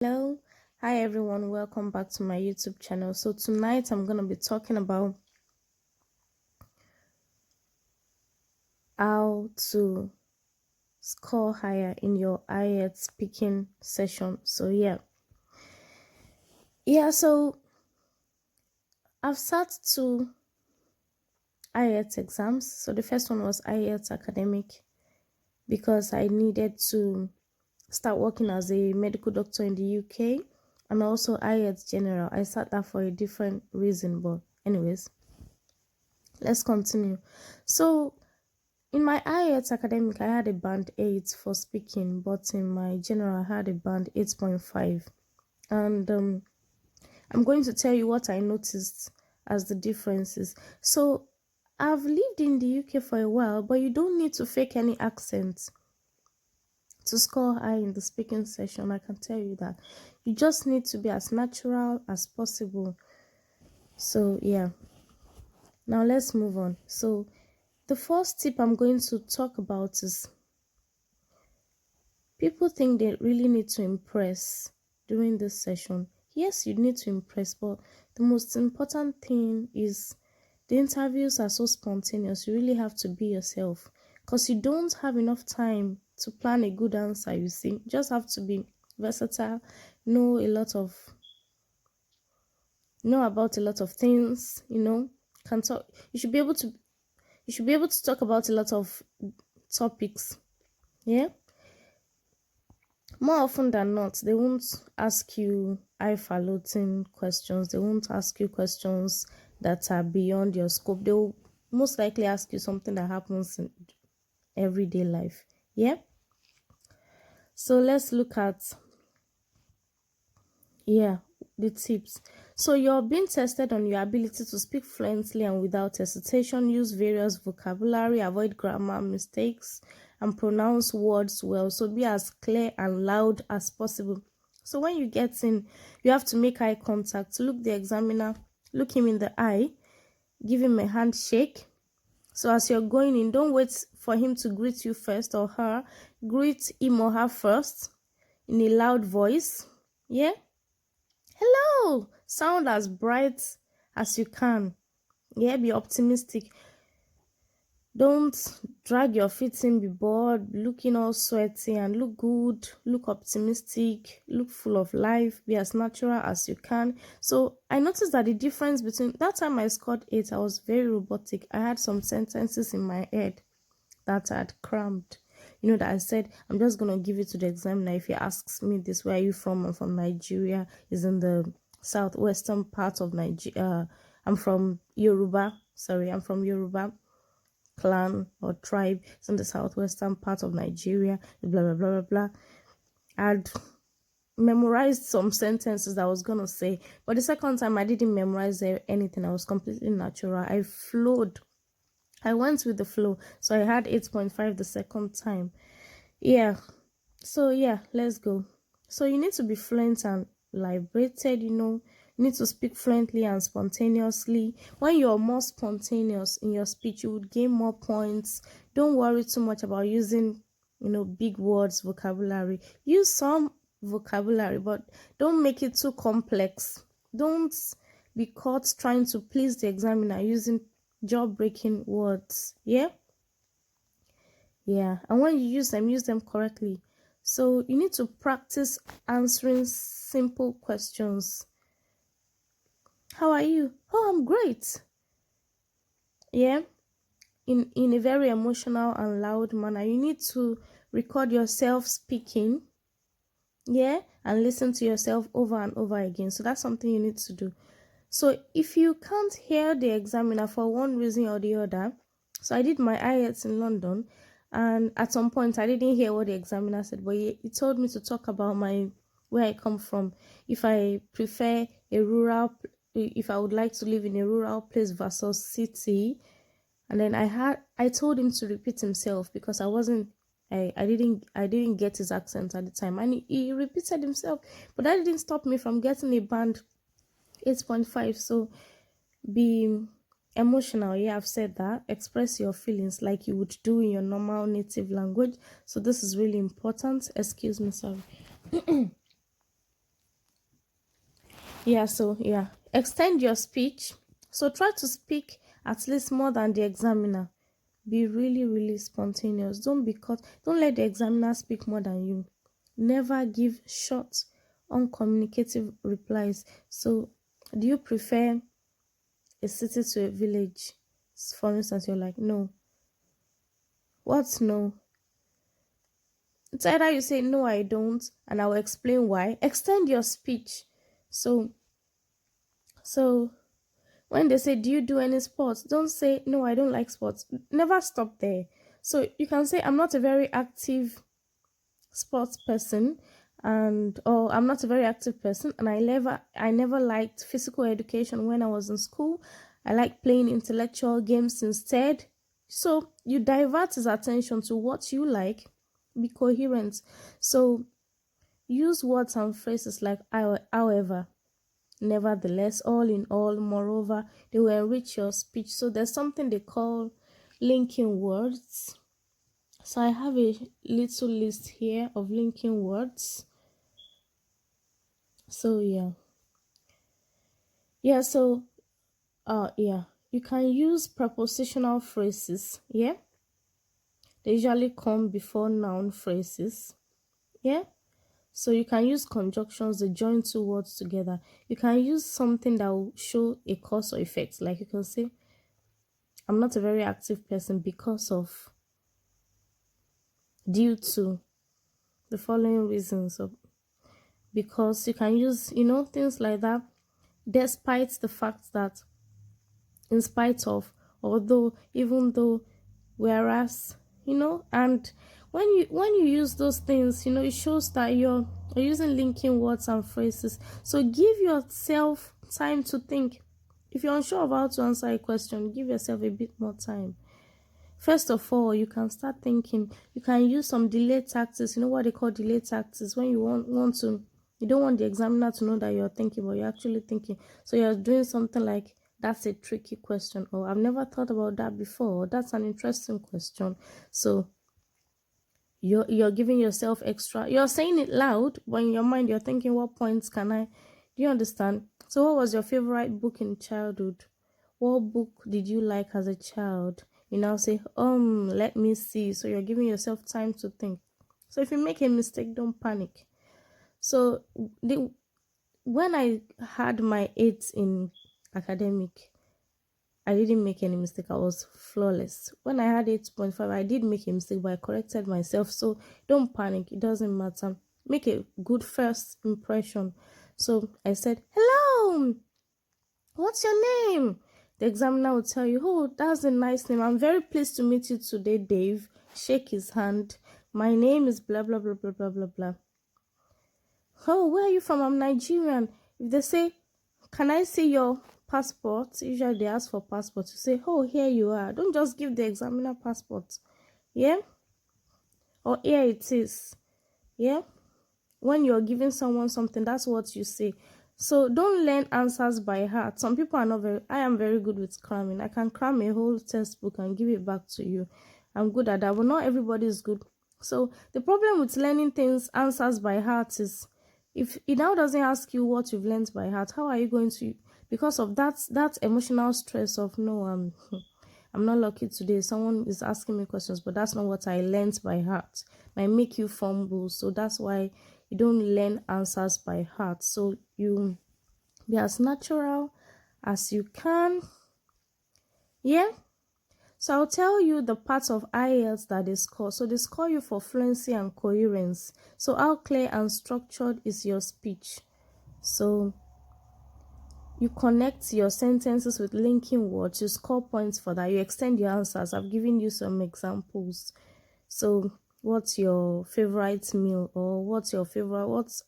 Hello, hi everyone, welcome back to my YouTube channel. So tonight I'm going to be talking about how to score higher in your IELTS speaking session. So so I've sat 2 IELTS exams. So the first one was IELTS academic because I needed to start working as a medical doctor in the UK, and also IELTS general. I sat that for a different reason, but anyways, let's continue. So in my IELTS academic, I had a band 8 for speaking, but in my general, I had a band 8.5. And I'm going to tell you what I noticed as the differences. So I've lived in the UK for a while, but you don't need to fake any accent to score high in the speaking session. I can tell you that. You just need to be as natural as possible. So now let's move on. So the first tip I'm going to talk about is people think they really need to impress during this session. Yes, you need to impress, but the most important thing is the interviews are so spontaneous. You really have to be yourself because you don't have enough time to plan a good answer, you see. You just have to be versatile, know about a lot of things, can talk. You should be able to talk about a lot of topics. Yeah. More often than not, they won't ask you highfalutin questions. They won't ask you questions that are beyond your scope. They will most likely ask you something that happens in everyday life. Yeah. So let's look at the tips. So you're being tested on your ability to speak fluently and without hesitation, use various vocabulary, avoid grammar mistakes, and pronounce words well. So be as clear and loud as possible. So when you get in, you have to make eye contact. Look the examiner, look him in the eye, give him a handshake. So as you're going in, don't wait for him to greet you first or her. Greet him or her first in a loud voice. Yeah. Hello! Sound as bright as you can. Yeah, be optimistic. Don't drag your feet in, be bored, looking all sweaty, and look good, look optimistic, look full of life, be as natural as you can. So I noticed that the difference between that time I scored 8, I was very robotic. I had some sentences in my head that I had crammed. That I said, I'm just going to give it to the examiner. If he asks me this, where are you from? I'm from Nigeria. Is in the southwestern part of Nigeria. I'm from Yoruba. I'm from Yoruba clan or tribe. It's in the southwestern part of Nigeria. Blah, blah, blah, blah, blah. I'd memorized some sentences that I was going to say. But the second time, I didn't memorize anything. I was completely natural. I flowed. I went with the flow. So I had 8.5 the second time. Yeah. So let's go. So you need to be fluent and liberated, you need to speak fluently and spontaneously. When you're more spontaneous in your speech, you would gain more points. Don't worry too much about using, big words, vocabulary. Use some vocabulary, but don't make it too complex. Don't be caught trying to please the examiner using jaw-breaking words. Yeah. And when you use them correctly. So you need to practice answering simple questions. How are you? Oh, I'm great. Yeah. In a very emotional and loud manner. You need to record yourself speaking. Yeah. And listen to yourself over and over again. So that's something you need to do. So if you can't hear the examiner for one reason or the other, so I did my IELTS in London, and at some point I didn't hear what the examiner said, but he told me to talk about where I come from. If I prefer if I would like to live in a rural place versus city. And then I told him to repeat himself because I didn't get his accent at the time, and he repeated himself, but that didn't stop me from getting a band 8.5. So be emotional. Yeah, I've said that. Express your feelings like you would do in your normal native language. So this is really important. Excuse me, sorry. Yeah, extend your speech. So try to speak at least more than the examiner. Be really, really spontaneous. Don't let the examiner speak more than you. Never give short, uncommunicative replies. So, do you prefer a city to a village? For instance, you're like, no. What's no? It's either you say, no, I don't, and I'll explain why. Extend your speech. So, so when they say, do you do any sports? Don't say, no, I don't like sports. Never stop there. So you can say, I'm not a very active sports person, and or I'm not a very active person, and I never liked physical education when I was in school. I like playing intellectual games instead. So you divert his attention to what you like. Be coherent. So use words and phrases like however, nevertheless, all in all, moreover. They will enrich your speech. So there's something they call linking words. So I have a little list here of linking words. So yeah, you can use prepositional phrases. Yeah, they usually come before noun phrases. Yeah, so you can use conjunctions that join two words together. You can use something that will show a cause or effect. Like you can say, I'm not a very active person because of, due to the following reasons. So because you can use, things like that, despite the fact that, in spite of, although, even though, whereas, and when you use those things, it shows that you're using linking words and phrases. So give yourself time to think. If you're unsure of how to answer a question, give yourself a bit more time. First of all, you can start thinking. You can use some delay tactics. You know what they call delay tactics? When you want to, you don't want the examiner to know that you're thinking, but you're actually thinking. So you're doing something like, that's a tricky question, or I've never thought about that before, or that's an interesting question. So you're giving yourself extra. You're saying it loud, but in your mind you're thinking, what points can I? Do you understand? So what was your favorite book in childhood? What book did you like as a child? You now say, let me see. So you're giving yourself time to think. So if you make a mistake, don't panic. So when I had my 8 in academic, I didn't make any mistake. I was flawless. When I had 8.5, I did make a mistake, but I corrected myself. So don't panic. It doesn't matter. Make a good first impression. So I said, hello, what's your name? The examiner will tell you, oh, that's a nice name. I'm very pleased to meet you today, Dave. Shake his hand. My name is blah, blah, blah, blah, blah, blah, blah. Oh, where are you from? I'm Nigerian. If they say, can I see your passport? Usually they ask for passport. You say, oh, here you are. Don't just give the examiner passport. Yeah? Or here it is. Yeah? When you're giving someone something, that's what you say. So don't learn answers by heart. Some people are not very, I am very good with cramming. I can cram a whole textbook and give it back to you. I'm good at that, but not everybody is good. So the problem with learning things, answers by heart, is if it now doesn't ask you what you've learned by heart, how are you going to, because of that emotional stress of, no, I'm not lucky today. Someone is asking me questions, but that's not what I learned by heart. Might make you fumble. So that's why you don't learn answers by heart. So you be as natural as you can. Yeah. So I'll tell you the parts of IELTS that they score. So they score you for fluency and coherence. So how clear and structured is your speech? So you connect your sentences with linking words. You score points for that. You extend your answers. I've given you some examples. So what's your favorite meal, or what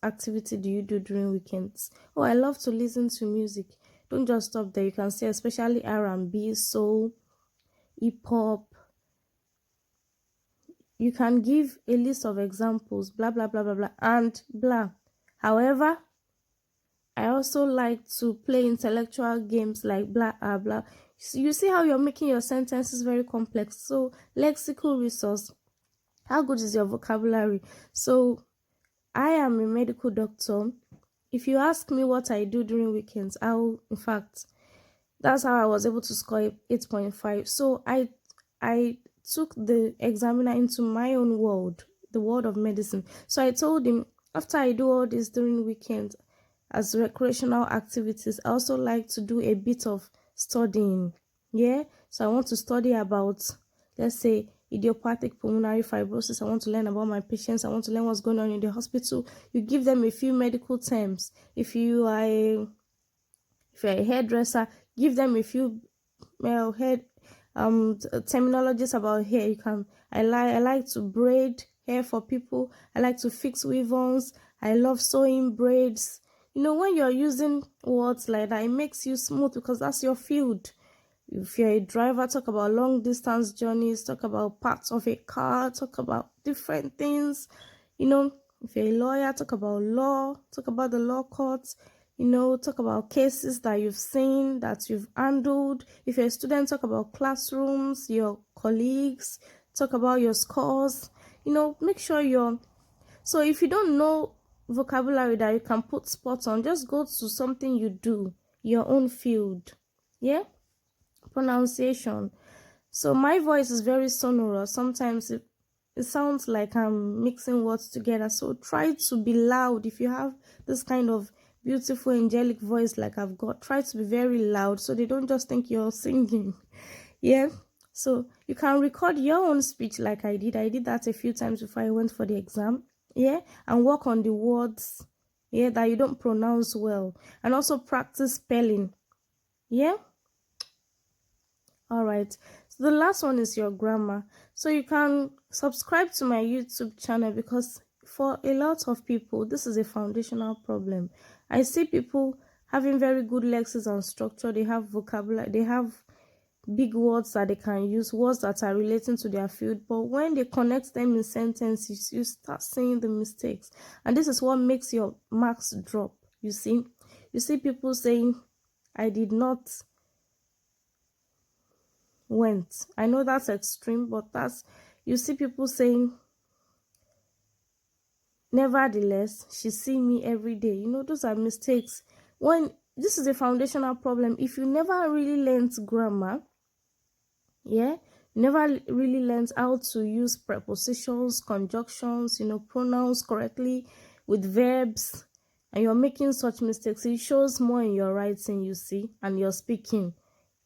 activity do you do during weekends? Oh, I love to listen to music. Don't just stop there. You can say especially R&B, soul, hip hop. You can give a list of examples, blah blah blah blah blah, and blah. However, I also like to play intellectual games like blah blah. So you see how you're making your sentences very complex. So lexical resource. How good is your vocabulary? So I am a medical doctor. if you ask me what I do during weekends, in fact, that's how I was able to score 8.5. So I took the examiner into my own world, the world of medicine. So I told him, after I do all this during weekends as recreational activities, I also like to do a bit of studying. Yeah, so I want to study about, let's say, idiopathic pulmonary fibrosis. I want to learn about my patients. I want to learn what's going on in the hospital. You give them a few medical terms. If you're a hairdresser, give them a few hair terminologies about hair. You can I like to braid hair for people. I like to fix weave-ons. I love sewing braids. When you're using words like that, it makes you smooth because that's your field. If you're a driver, talk about long distance journeys, talk about parts of a car, talk about different things. If you're a lawyer, talk about law, talk about the law courts, talk about cases that you've seen, that you've handled. If you're a student, talk about classrooms, your colleagues, talk about your scores. Make sure so if you don't know vocabulary that you can put spots on, just go to something you do, your own field. Yeah? Pronunciation. So my voice is very sonorous. Sometimes it sounds like I'm mixing words together. So try to be loud. If you have this kind of beautiful angelic voice like I've got, try to be very loud so they don't just think you're singing. Yeah. So you can record your own speech like I did. I did that a few times before I went for the exam. Yeah. And work on the words, yeah, that you don't pronounce well. And also practice spelling. Yeah. All right, so the last one is your grammar. So you can subscribe to my YouTube channel because for a lot of people, this is a foundational problem. I see people having very good lexicons and structure. They have vocabulary, they have big words that they can use, words that are relating to their field. But when they connect them in sentences, you start seeing the mistakes. And this is what makes your marks drop. You see people saying, I did not went. I know that's extreme, but you see people saying, nevertheless, she see me every day. Those are mistakes. When this is a foundational problem, if you never really learned grammar, yeah, you never really learned how to use prepositions, conjunctions, pronouns correctly with verbs, and you're making such mistakes, it shows more in your writing, you see, and your speaking.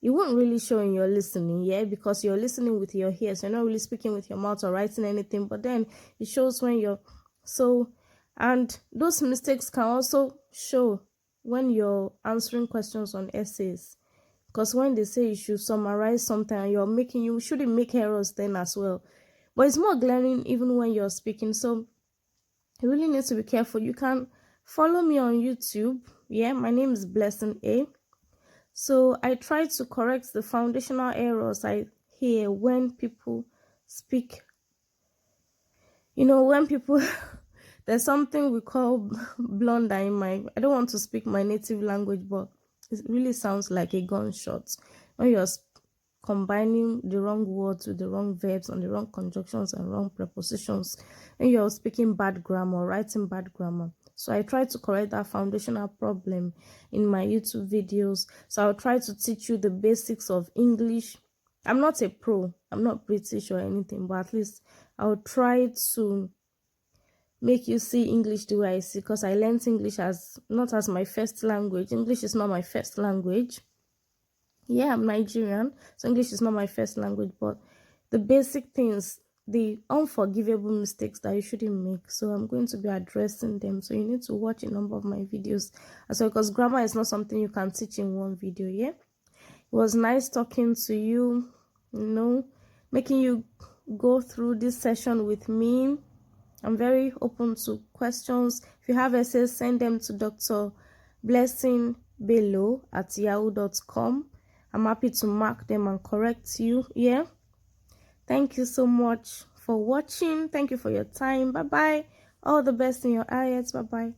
It won't really show in your listening, yeah, because you're listening with your ears. You're not really speaking with your mouth or writing anything, but then it shows when and those mistakes can also show when you're answering questions on essays. Because when they say you should summarize something, you shouldn't make errors then as well. But it's more glaring even when you're speaking. So you really need to be careful. You can follow me on YouTube. Yeah, my name is Blessing A. So I try to correct the foundational errors I hear when people speak. When people, there's something we call blunder I don't want to speak my native language, but it really sounds like a gunshot. When you're combining the wrong words with the wrong verbs and the wrong conjunctions and wrong prepositions, and you're speaking bad grammar, writing bad grammar. So I try to correct that foundational problem in my YouTube videos. So I'll try to teach you the basics of English. I'm not a pro, I'm not British or anything, but at least I'll try to make you see English the way I see, because I learned English not as my first language. English is not my first language. Yeah, I'm Nigerian, so English is not my first language, but the basic things, the unforgivable mistakes that you shouldn't make. So I'm going to be addressing them. So you need to watch a number of my videos as well, because grammar is not something you can teach in one video. Yeah, it was nice talking to you, making you go through this session with me. I'm very open to questions. If you have essays, send them to Dr. Blessing Bello at yahoo.com. I'm happy to mark them and correct you. Yeah. Thank you so much for watching. Thank you for your time. Bye bye. All the best in your IELTS. Bye bye.